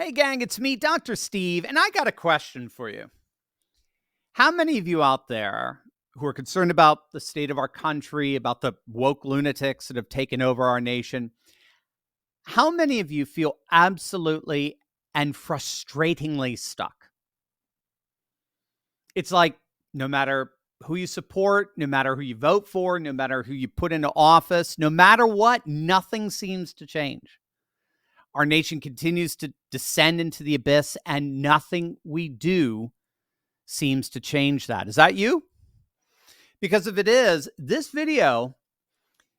Hey, gang, it's me, Dr. Steve, and I got a question for you. How many of you out there who are concerned about the state of our country, about the woke lunatics that have taken over our nation, how many of you feel absolutely and frustratingly stuck? It's like no matter who you support, no matter who you vote for, no matter who you put into office, no matter what, nothing seems to change. Our nation continues to descend into the abyss, and nothing we do seems to change that. Is that you? Because if it is, this video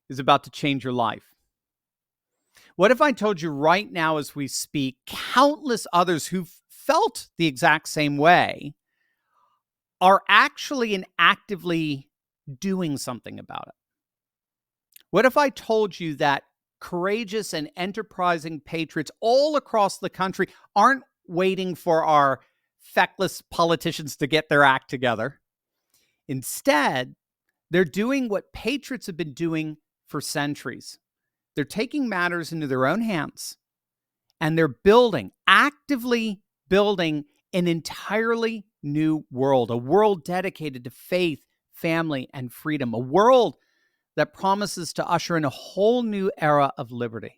is about to change your life. What if I told you right now as we speak, countless others who've felt the exact same way are actually and actively doing something about it? What if I told you that courageous and enterprising patriots all across the country aren't waiting for our feckless politicians to get their act together? Instead, they're doing what patriots have been doing for centuries. They're taking matters into their own hands, and they're actively building an entirely new world, a world dedicated to faith, family, and freedom, a world that promises to usher in a whole new era of liberty.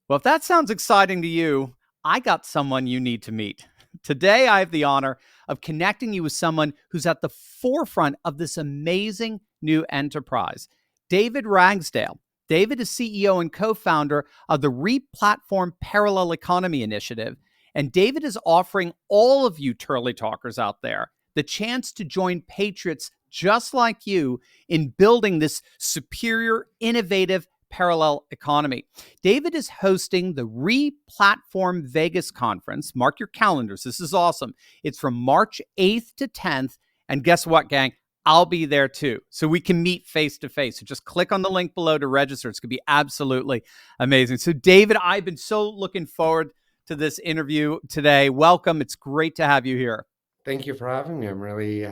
Well, if that sounds exciting to you, I got someone you need to meet. Today, I have the honor of connecting you with someone who's at the forefront of this amazing new enterprise, David Ragsdale. David is CEO and co-founder of the Replatform Parallel Economy Initiative, and David is offering all of you Turley talkers out there the chance to join patriots just like you in building this superior, innovative parallel economy. David is hosting the Replatform Vegas conference. Mark your calendars. This is awesome. It's from March 8th to 10th. And guess what, gang? I'll be there too. So we can meet face to face. So just click on the link below to register. It's going to be absolutely amazing. So, David, I've been so looking forward to this interview today. Welcome. It's great to have you here. Thank you for having me. I'm really,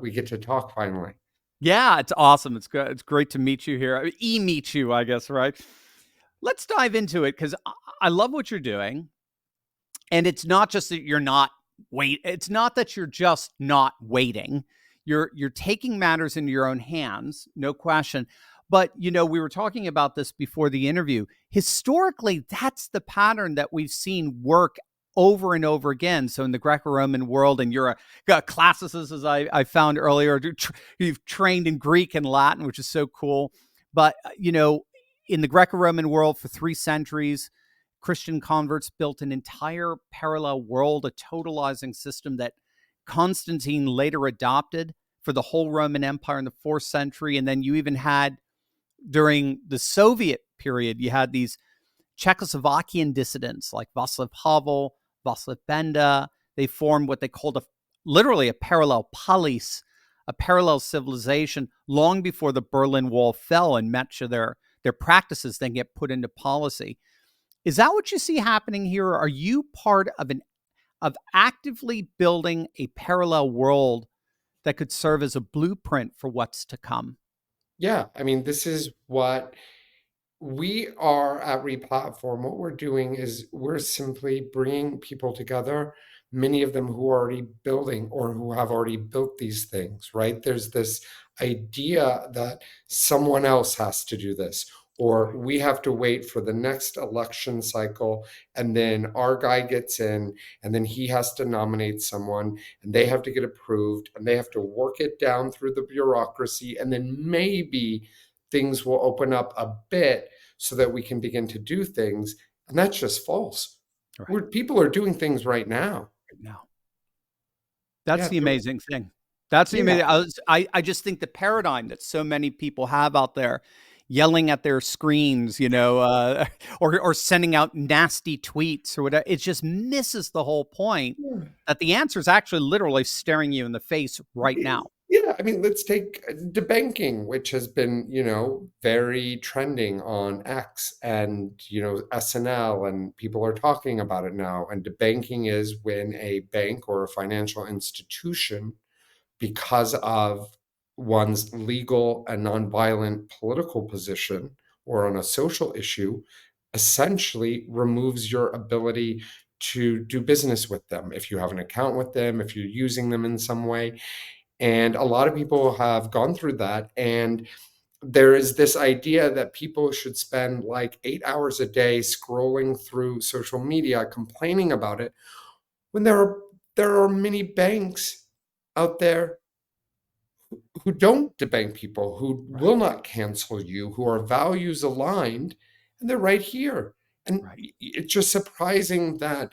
we get to talk finally. Yeah, it's awesome. It's good. It's great to meet you here. Meet you, I guess, right? Let's dive into it because I love what you're doing. And it's not just that you're not it's not that you're just not waiting. You're taking matters into your own hands, no question. But we were talking about this before the interview. Historically, that's the pattern that we've seen work over and over again. So in the Greco-Roman world, and you're a classicist, as I found earlier, you've trained in Greek and Latin, which is so cool. But in the Greco-Roman world for 3 centuries, Christian converts built an entire parallel world, a totalizing system that Constantine later adopted for the whole Roman Empire in the 4th century. And then you even had, during the Soviet period, you had these Czechoslovakian dissidents like Václav Havel, Václav Benda. They formed what they called literally a parallel polis, a parallel civilization, long before the Berlin Wall fell, and much of their practices then get put into policy. Is that what you see happening here? Are you part of actively building a parallel world that could serve as a blueprint for what's to come? Yeah, I mean, this is what we are at Replatform. What we're doing is we're simply bringing people together, many of them who are already building or who have already built these things, right? There's this idea that someone else has to do this, or we have to wait for the next election cycle, and then our guy gets in, and then he has to nominate someone, and they have to get approved, and they have to work it down through the bureaucracy, and then maybe things will open up a bit so that we can begin to do things. And that's just false. Right. People are doing things right now. Now, that's Yeah. the amazing thing. That's the Yeah. amazing. I just think the paradigm that so many people have out there, yelling at their screens, or sending out nasty tweets or whatever, it just misses the whole point. That the answer is actually literally staring you in the face right now. Yeah, I mean, let's take debanking, which has been, very trending on X and, SNL, and people are talking about it now. And debanking is when a bank or a financial institution, because of one's legal and nonviolent political position or on a social issue, essentially removes your ability to do business with them if you have an account with them, if you're using them in some way. And a lot of people have gone through that. And there is this idea that people should spend like 8 hours a day scrolling through social media, complaining about it, when there are many banks out there who don't debank people, who will Right. not cancel you, who are values aligned, and they're right here. And Right. it's just surprising that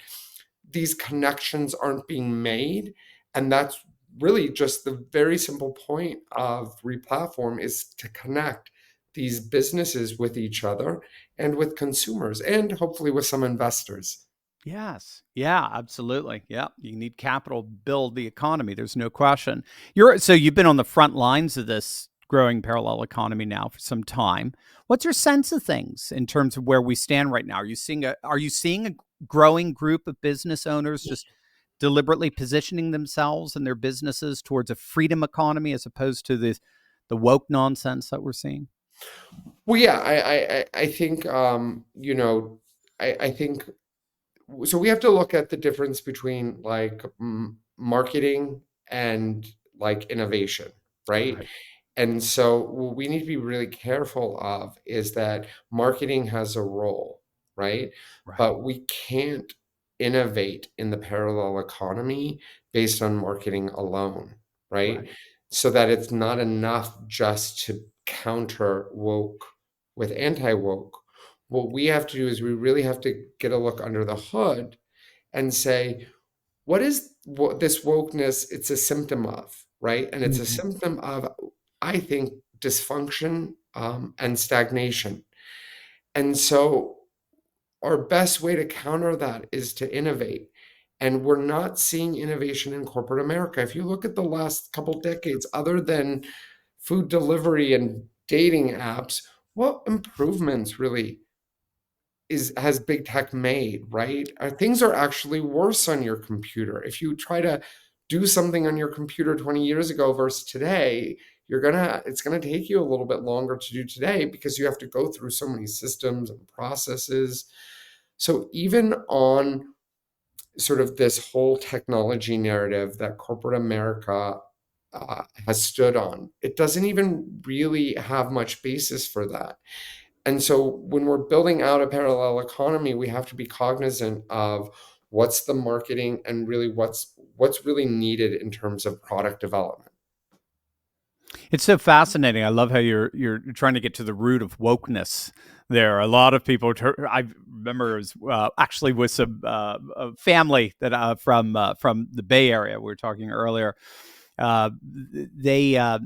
these connections aren't being made. And that's really just the very simple point of replatform, is to connect these businesses with each other and with consumers and hopefully with some investors. Yes. Yeah, absolutely. Yeah. You need capital to build the economy. There's no question. You've been on the front lines of this growing parallel economy now for some time. What's your sense of things in terms of where we stand right now? Are you seeing a growing group of business owners just deliberately positioning themselves and their businesses towards a freedom economy as opposed to the woke nonsense that we're seeing? Well, yeah, I think I think so. We have to look at the difference between like marketing and like innovation, right? Right. And so what we need to be really careful of is that marketing has a role, right? Right. But we can't innovate in the parallel economy based on marketing alone, right? Right. So that it's not enough just to counter woke with anti-woke. What we have to do is we really have to get a look under the hood and say, what is this wokeness? It's a symptom of, right? And it's a Mhm. symptom of, I think, dysfunction and stagnation. And so our best way to counter that is to innovate. And we're not seeing innovation in corporate America. If you look at the last couple decades, other than food delivery and dating apps, what improvements really is has big tech made, right? Things are actually worse on your computer. If you try to do something on your computer 20 years ago versus today, it's gonna take you a little bit longer to do today because you have to go through so many systems and processes. So even on sort of this whole technology narrative that corporate America has stood on, it doesn't even really have much basis for that. And so when we're building out a parallel economy, we have to be cognizant of what's the marketing and really what's really needed in terms of product development. It's so fascinating. I love how you're trying to get to the root of wokeness. There, a lot of people. I remember it was actually with some a family that from the Bay Area. We were talking earlier. They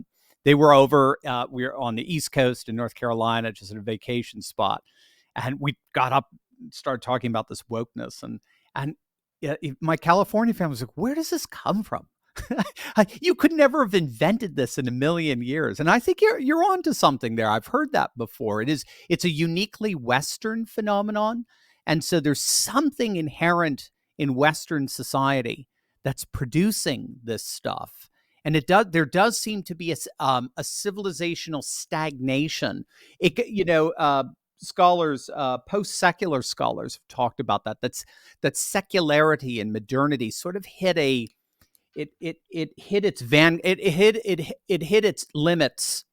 they were over. We were on the East Coast in North Carolina, just at a vacation spot, and we got up, and started talking about this wokeness, and yeah, my California family was like, "Where does this come from?" You could never have invented this in a million years. And I think you're onto something there. I've heard that before. It's a uniquely Western phenomenon. And so there's something inherent in Western society that's producing this stuff. And there does seem to be a civilizational stagnation. Scholars, post-secular scholars have talked about that. That secularity and modernity sort of hit its it hit its limits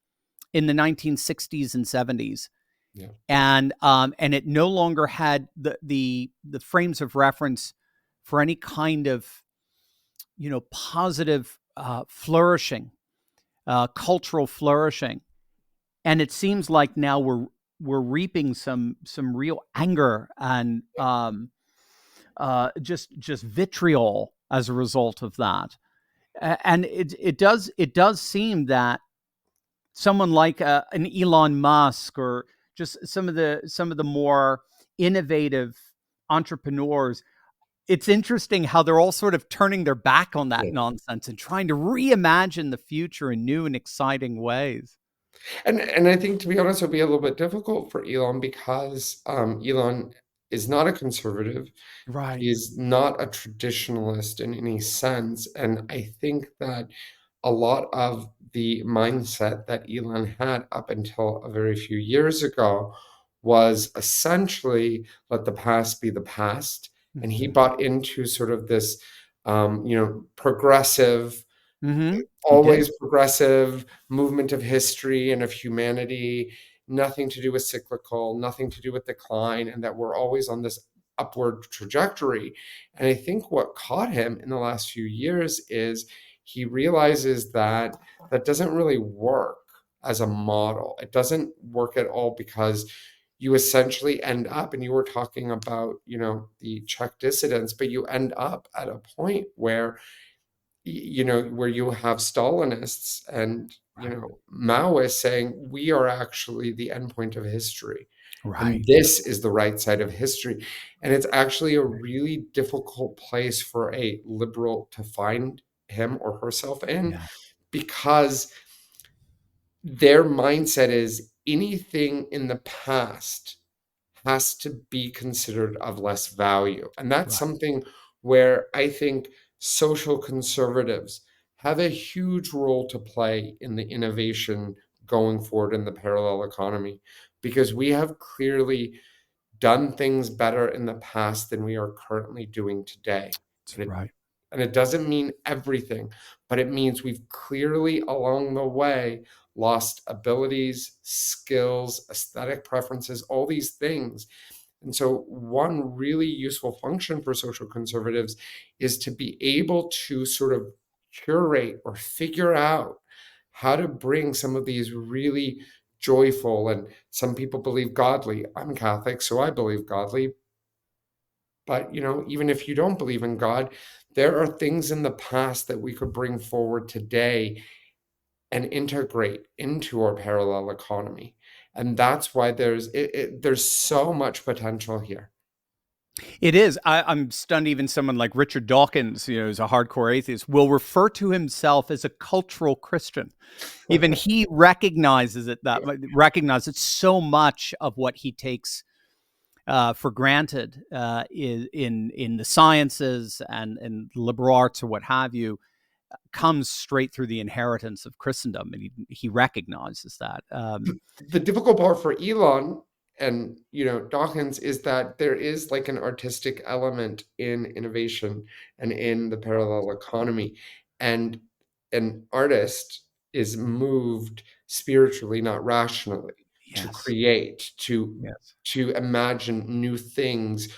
in the 1960s and 70s, Yeah. and it no longer had the frames of reference for any kind of positive flourishing, cultural flourishing. And it seems like now we're reaping some real anger and just vitriol as a result of that. And it does seem that someone like an Elon Musk, or just some of the more innovative entrepreneurs, it's interesting how they're all sort of turning their back on that Yeah. nonsense and trying to reimagine the future in new and exciting ways. And I think, to be honest, it'll be a little bit difficult for Elon because Elon is not a conservative. Right. He's not a traditionalist in any sense. And I think that a lot of the mindset that Elon had up until a very few years ago was essentially let the past be the past. And he Mhm. bought into sort of this, progressive, Mhm. He did. always progressive movement of history and of humanity, nothing to do with cyclical, nothing to do with decline, and that we're always on this upward trajectory. And I think what caught him in the last few years is he realizes that that doesn't really work as a model. It doesn't work at all because you essentially end up, and you were talking about, the Czech dissidents, but you end up at a point where where you have Stalinists and, Right. Maoists saying, we are actually the endpoint of history. And Right. this is the right side of history. And it's actually a really difficult place for a liberal to find him or herself in, Yeah. because their mindset is anything in the past has to be considered of less value. And that's Right. something where I think social conservatives have a huge role to play in the innovation going forward in the parallel economy, because we have clearly done things better in the past than we are currently doing today. That's And it, right. and it doesn't mean everything, but it means we've clearly along the way lost abilities, skills, aesthetic preferences, all these things. And so, one really useful function for social conservatives is to be able to sort of curate or figure out how to bring some of these really joyful, and some people believe godly. I'm Catholic, so I believe godly. But, even if you don't believe in God, there are things in the past that we could bring forward today and integrate into our parallel economy. And that's why there's so much potential here. It is. I'm stunned. Even someone like Richard Dawkins, is a hardcore atheist, will refer to himself as a cultural Christian. Even he recognizes it. That recognizes so much of what he takes for granted is in the sciences and liberal arts or what have you, comes straight through the inheritance of Christendom, and he recognizes that. The difficult part for Elon and, Dawkins is that there is like an artistic element in innovation and in the parallel economy. And an artist is moved spiritually, not rationally, to Yes. create, to Yes. imagine new things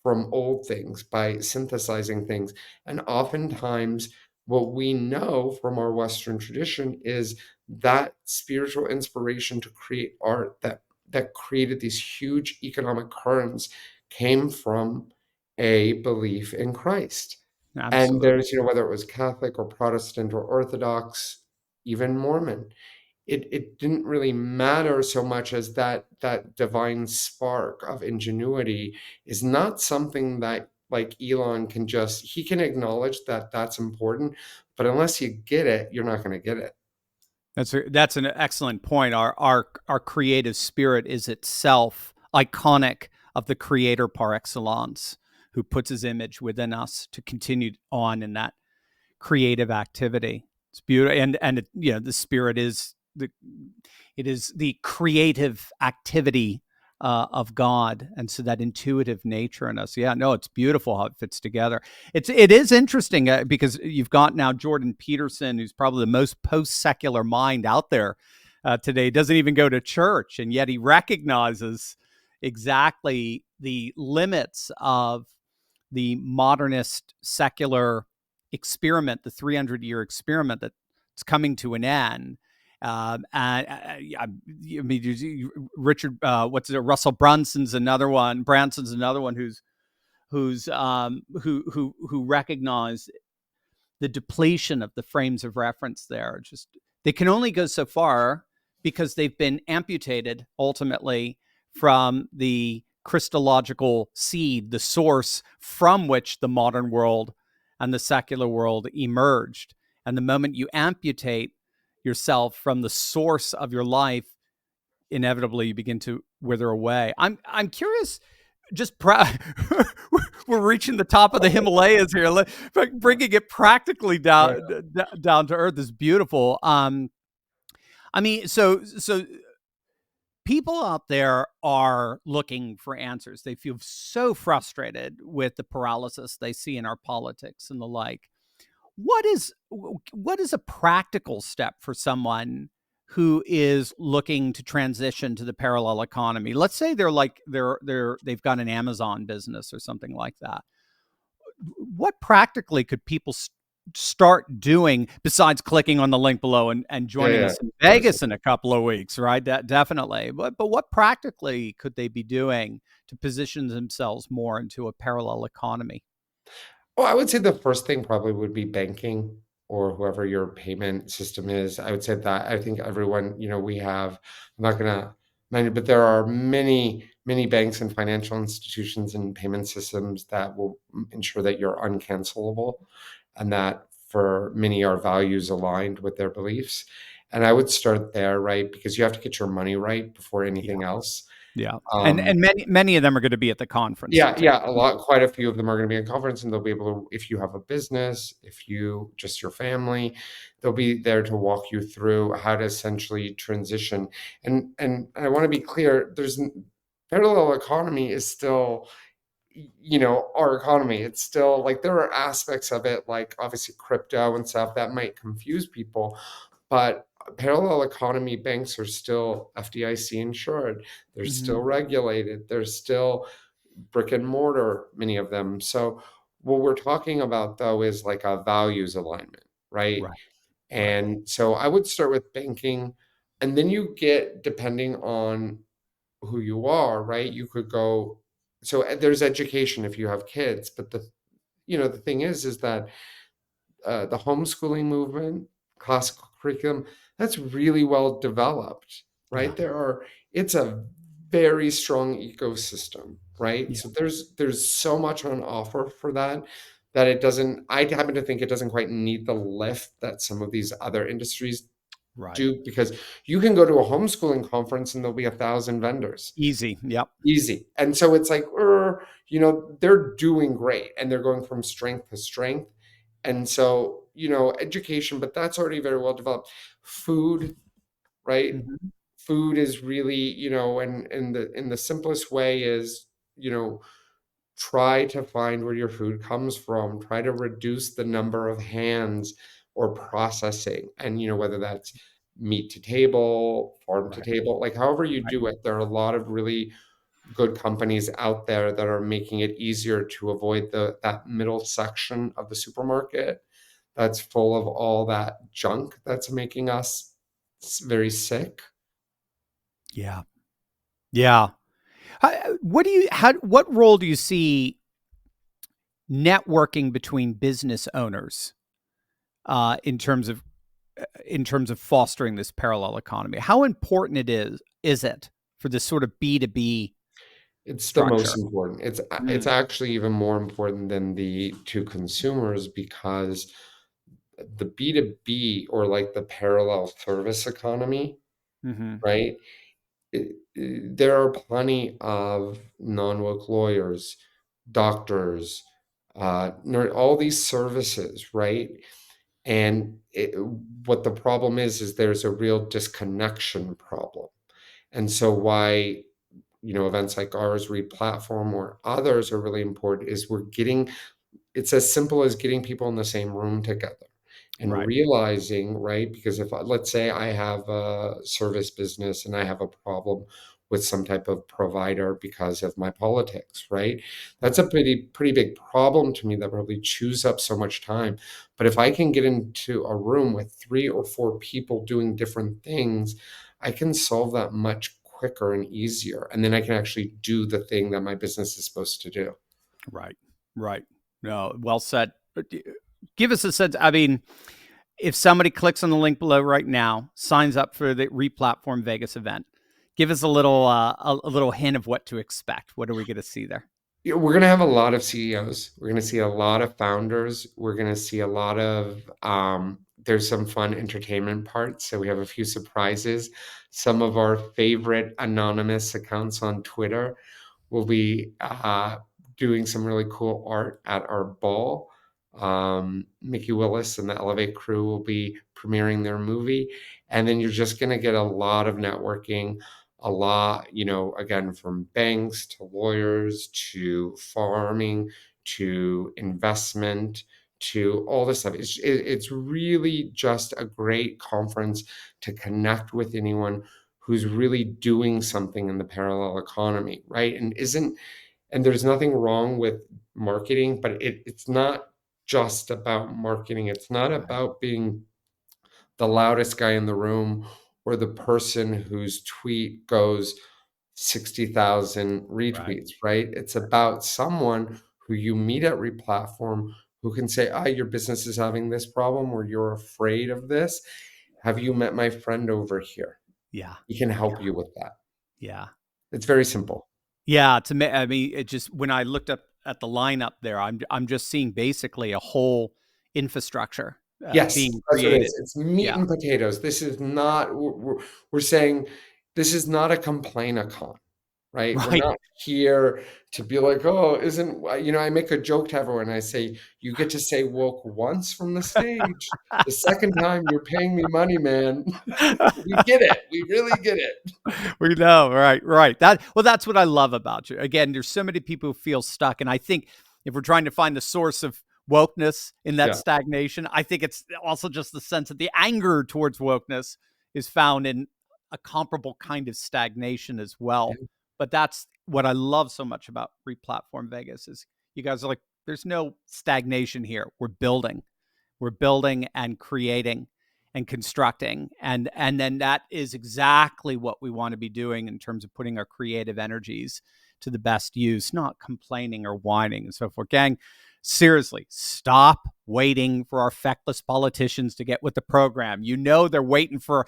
from old things by synthesizing things. And oftentimes what we know from our Western tradition is that spiritual inspiration to create art that created these huge economic currents came from a belief in Christ. And Absolutely. there's, whether it was Catholic or Protestant or Orthodox, even Mormon, it didn't really matter so much as that divine spark of ingenuity is not something that, like, Elon can just, he can acknowledge that that's important, but unless you get it, you're not going to get it. That's an excellent point. Our creative spirit is itself iconic of the creator par excellence, who puts his image within us to continue on in that creative activity. It's beautiful, and the spirit is the creative activity of God, and so that intuitive nature in us. Yeah, no, it's beautiful how it fits together. It is interesting because you've got now Jordan Peterson, who's probably the most post secular mind out there today. Doesn't even go to church, and yet he recognizes exactly the limits of the modernist secular experiment, the 300-year experiment that's coming to an end. And I mean, Richard, what's it? Russell Brunson's another one. Branson's another one who recognized the depletion of the frames of reference there. Just they can only go so far because they've been amputated ultimately from the Christological seed, the source from which the modern world and the secular world emerged. And the moment you amputate yourself from the source of your life, inevitably you begin to wither away. I'm curious, just we're reaching the top of the Himalayas here. But bringing it practically Right. down to earth is beautiful. I mean, so people out there are looking for answers. They feel so frustrated with the paralysis they see in our politics and the like. What is a practical step for someone who is looking to transition to the parallel economy? Let's say they've got an Amazon business or something like that. What practically could people start doing besides clicking on the link below and Yeah, joining yeah, us in of course. Vegas in a couple of weeks, right? That definitely. But what practically could they be doing to position themselves more into a parallel economy? Well, I would say the first thing probably would be banking or whoever your payment system is. I would say that I think everyone, we have, I'm not gonna mind it, but there are many, many banks and financial institutions and payment systems that will ensure that you're uncancelable and that for many are values aligned with their beliefs. And I would start there, right? Because you have to get your money right before Yeah, anything else. yeah, and Um, and many of them are going to be at the conference. yeah, You think? yeah, quite a few of them are gonna be in conference, and they'll be able to if you have a business, if you just your family, they'll be there to walk you through how to essentially transition. And I wanna be clear, there's n parallel economy is still, our economy. It's still like, there are aspects of it, like, obviously, crypto and stuff that might confuse people, but parallel economy banks are still FDIC insured. They're still Hmm. regulated. They're still brick and mortar, many of them. So what we're talking about though is like a values alignment, right? Right, right. And so I would start with banking, and then you get, depending on who you are, right? You could go, so there's education if you have kids, but the thing is that the homeschooling movement, classical curriculum, that's really well developed, Yeah, right? It's a very strong ecosystem, right? yeah. So there's so much on offer for that that it doesn't. I happen to think it doesn't quite need the lift that some of these other industries Right. do, because you can go to a homeschooling conference and there'll be 1,000 vendors. Easy. Yep. Easy. And so it's like, they're doing great and they're going from strength to strength. And so, education, but that's already very well developed. Food, right? Hmm. Food is really, and in the simplest way is, try to find where your food comes from, try to reduce the number of hands or processing. And, whether that's meat to table, farm to Right. table, like however you Right. do it, there are a lot of really good companies out there that are making it easier to avoid that middle section of the supermarket that's full of all that junk that's making us very sick. Yeah. Yeah. What role do you see networking between business owners uh, in terms of in terms of fostering this parallel economy? How important is it for this sort of B2B It's the most structure? important. It's Mm. actually even more important than the to consumers, because the B2B, or like the parallel service economy, Mhm. right? There are plenty of non-woke lawyers, doctors, all these services, right? And what the problem is there's a real disconnection problem. And so why, events like ours, Replatform, or others are really important is it's as simple as getting people in the same room together and Right. realizing, right? Because if let's say I have a service business and I have a problem with some type of provider because of my politics, right? That's a Right. pretty big problem to me that really chews up so much time. But if I can get into a room with 3 or 4 people doing different things, I can solve that much quicker and easier. And then I can actually do the thing that my business is supposed to do. Right. Right. No, well said. Give us a sense. I mean, if somebody clicks on the link below right now, signs up for the Replatform Vegas event, give us a little hint of what to expect. What are we going to see there? Yeah, we're gonna have a lot of CEOs. We're gonna see a lot of founders. We're gonna see a lot of there's some fun entertainment parts. So we have a few surprises. Some of our favorite anonymous accounts on Twitter will be doing some really cool art at our ball. Mickey Willis and the Elevate crew will be premiering their movie. And then you're just gonna get a lot of networking, a lot, again, from banks to lawyers to farming to investment to all this stuff. It's really just a great conference to connect with anyone who's really doing something in the parallel economy, right? And there's nothing wrong with marketing, but it's not just about marketing. It's not Right. about being the loudest guy in the room or the person whose tweet goes 60,000 Right. retweets, right? It's about someone who you meet at Replatform who can say, your business is having this problem or you're afraid of this. Have you met my friend over here? Yeah. He can Yeah. help you with that. Yeah. It's very simple. Yeah, to me, I mean, it just when I looked up at the lineup there, I'm just seeing basically a whole infrastructure Yes, being that's what it created. is. It's meat Yeah, and potatoes. This is not, we're saying this is not a complain-a-con, right? We're right. not here to be like, oh, isn't, I make a joke to everyone. I say, you get to say woke once from the stage. The second time you're paying me money, man. We get it. We really get it. We know, right, right. That's what I love about you. Again, there's so many people who feel stuck, and I think if we're trying to find the source of wokeness in that Yeah. stagnation, I think it's also just the sense that the anger towards wokeness is found in a comparable kind of stagnation as well. Yeah. But that's what I love so much about Replatform Vegas is you guys are like, there's no stagnation here. We're building and creating and constructing, and then that is exactly what we want to be doing in terms of putting our creative energies to the best use, not complaining or whining and so forth. Gang, seriously, stop waiting for our feckless politicians to get with the program. They're waiting for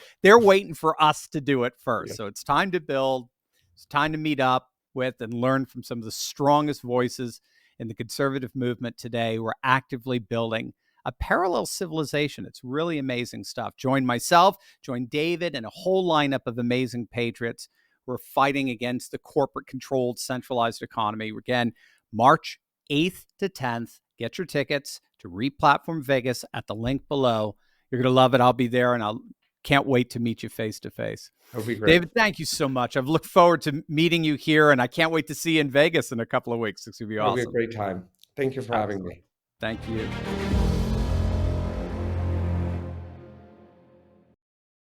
us to do it first. Yeah. So it's time to build. It's time to meet up with and learn from some of the strongest voices in the conservative movement today. We're actively building a parallel civilization. It's really amazing stuff. Join myself, join David, and a whole lineup of amazing patriots who are fighting against the corporate controlled centralized economy. Again, March 8th to 10th. Get your tickets to Replatform Vegas at the link below. You're going to love it. I'll be there, and I can't wait to meet you face to face. That'll be great. David, thank you so much. I've looked forward to meeting you here, and I can't wait to see you in Vegas in a couple of weeks. It's going to be It'll be a awesome. great time. Thank you for having Excellent. me. Thank you.